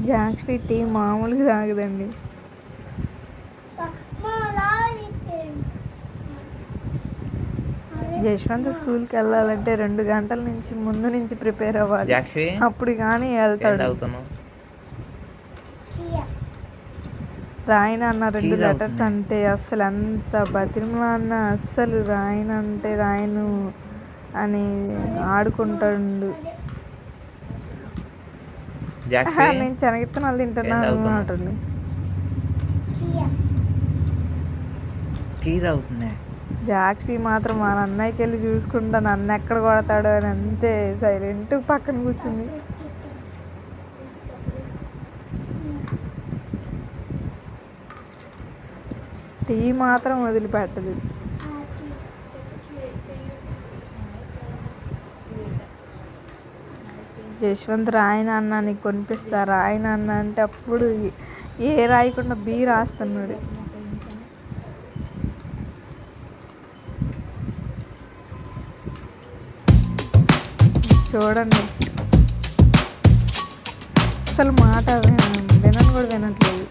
జాక్స్ఫీ tea మామూలుగా తాగదండి. యశ్వంత్ స్కూల్కి వెళ్ళాలంటే 2 గంటల నుంచి ముందు నుంచి ప్రిపేర్ అవ్వాలి. అప్పుడు కానీ వెళ్తాడు. రాయన అన్న 2 లెటర్స్ అంటే అస్సలు ఎంత బతిమలా అన్న అస్సలు రాయనంటే రాయను అని ఆడుకుంటాడు. నేను శనగిత్తనాలు తింటున్నాను అంటాడు. జాక్స్ఫీ మాత్రం మా అన్నయ్యకి వెళ్ళి చూసుకుంటా నన్ను ఎక్కడ కొడతాడో అని అంతే సైలెంట్ పక్కన కూర్చుంది. టీ మాత్రం వదిలిపెట్టదు. యశ్వంత్ రాయన అన్న నీకు కొనిపిస్తా, రాయన అన్న అంటే అప్పుడు ఏ రాయకుండా బి రాస్తున్నాడు. చూడండి అసలు మాట వినను కూడా వినట్లేదు.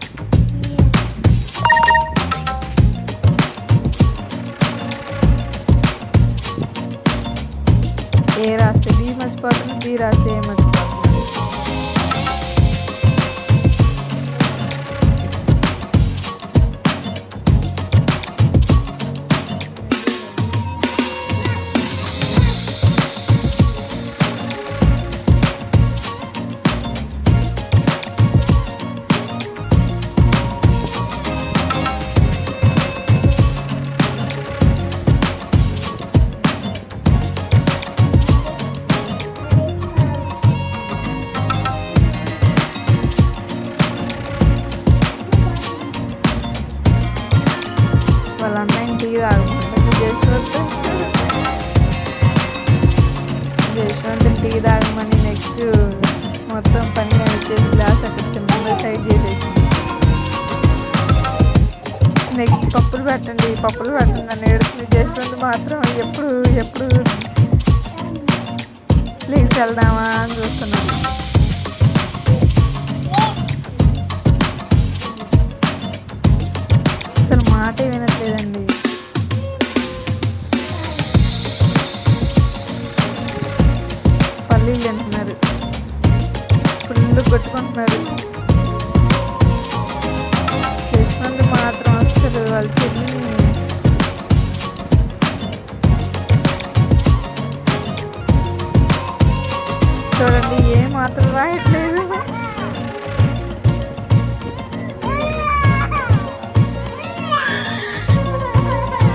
ఏ రాస్తే బి మర్చిపోతుంది, బి రాస్తే ఏ మర్చిపోతుంది. వాళ్ళ అన్నయ్య టీ తాగమంటే జశ్వంత్ టీ తాగమని నెక్స్ట్ మొత్తం పని వచ్చేసి గ్లాస్ అక్కడ చిన్నగా సైడ్ చేసేసి నెక్స్ట్ పప్పులు పెట్టండి అని ఏడుస్తుంది. జశ్వంత్ మాత్రం ఎప్పుడు ప్లీజ్ వెళ్దామా అని చూస్తున్నాడు. అసలు మాటే వినట్లేదండి. పల్లీలు తింటున్నారు, ఫుల్ కొట్టుకుంటున్నారు. యశ్వంత్ మాత్రం అసలు వాళ్ళ చెల్లిని చూడండి ఏ మాత్రం రాయట్లేదు.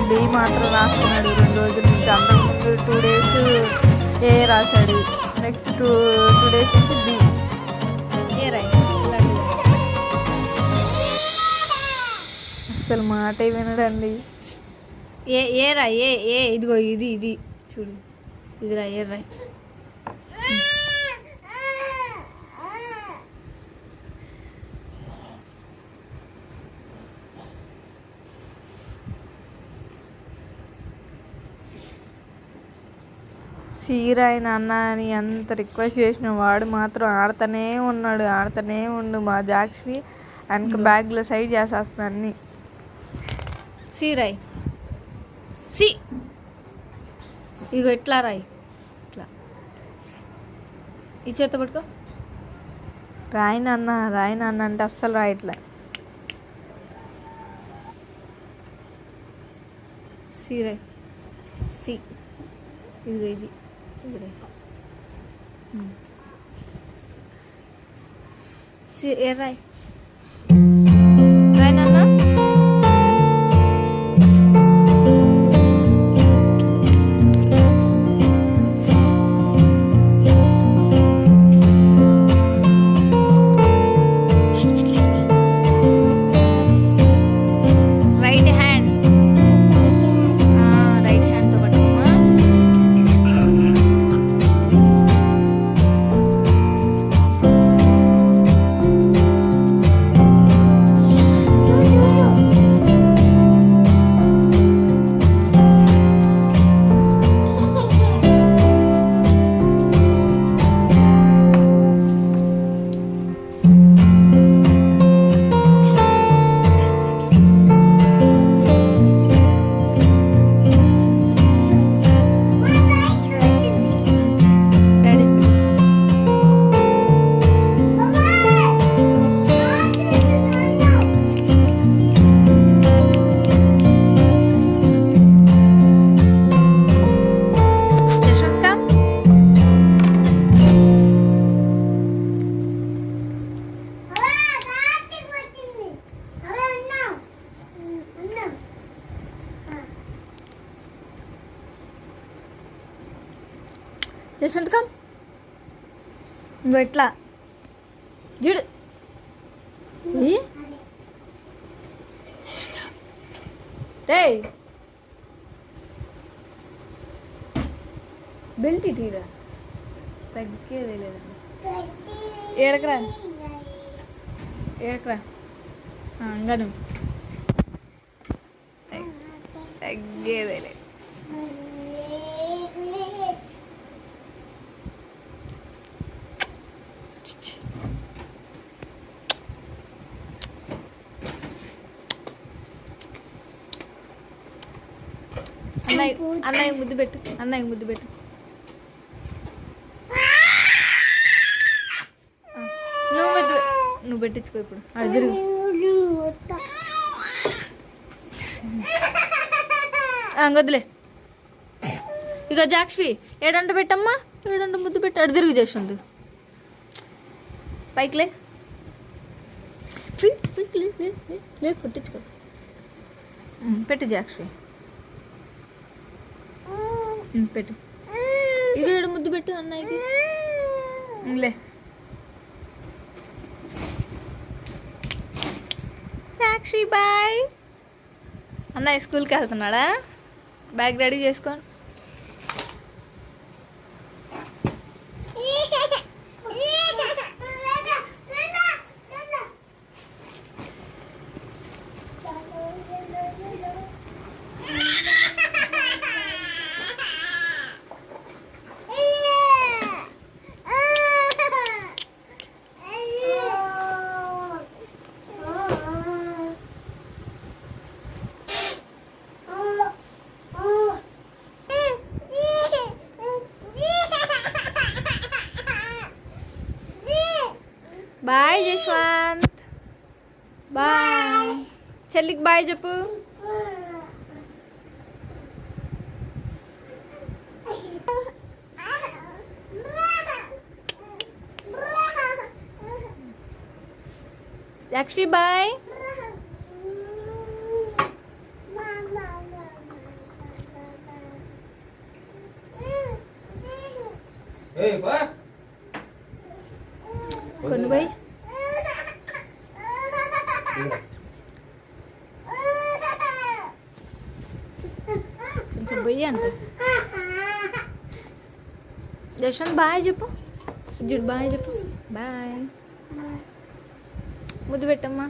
డి మాత్రం రాస్తున్నాడు 2 రోజుల నుంచి. అంతకుముందు 2 days ఏ రాశాడు, నెక్స్ట్ 2 days నుంచి బి. అసలు మాటే వినడండి. ఏ రాయ్ ఏ ఇదిగో ఇది చూడు, ఇది రాయ్ ఏ రాయ్. సీరాయన అన్న అని ఎంత రిక్వెస్ట్ చేసిన వాడు మాత్రం ఆడుతూనే ఉండు. మా జాక్స్ఫీ వెనక బ్యాగ్లో సైడ్ చేసేస్తున్నాను అన్ని. రాయ్ సి ఇగో ఇట్లా రాయ్, ఇట్లా ఈ చేత పట్టుకో. రాయన అన్న అంటే అస్సలు రాయట్లే. రాయ్ సి ఇదిగో ఇది రాయ్ రాయ్ నాన్న. జశ్వంత్ కమ్ నువ్వు ఎట్లా చూడు రే బెల్ట్ ఇటీరా తగ్గేదే లేదండి ఏడకరా ఏడకరా ఇంకా నువ్వు తగ్గేదే లేదు అన్నయ్య ముద్దు పెట్టు అన్నయ్య ముద్దు పెట్టు నువ్వు పెట్టించుకో ఇప్పుడు అది తిరుగు వద్దులే ఇక జాక్ష్వి ఏడంట పెట్టమ్మా ఏడంట ముద్దు పెట్టు అడు తిరుగు చేసింది పైకిలే కొట్టించుకో పెట్టు జాక్ష్వి పెట్టు ఇది ఏడు ముద్దు పెట్టు అన్నయ్యకి లే సాక్షి బాయ్ అన్నయ్య స్కూల్కి వెళ్తున్నాడా బ్యాగ్ రెడీ చేసుకోండి బాయ్ జశ్వంత్ బాయ్ చెల్లికి బాయ్ చెప్పు లక్ష్మి బాయ్ కొన్ని పోయి కొంచెం పోయి అంటే జశ్వంత్ బాయ్ చెప్పు జుడ్ బాయ్ చెప్పు బాయ్ ముద్దు పెట్టమ్మా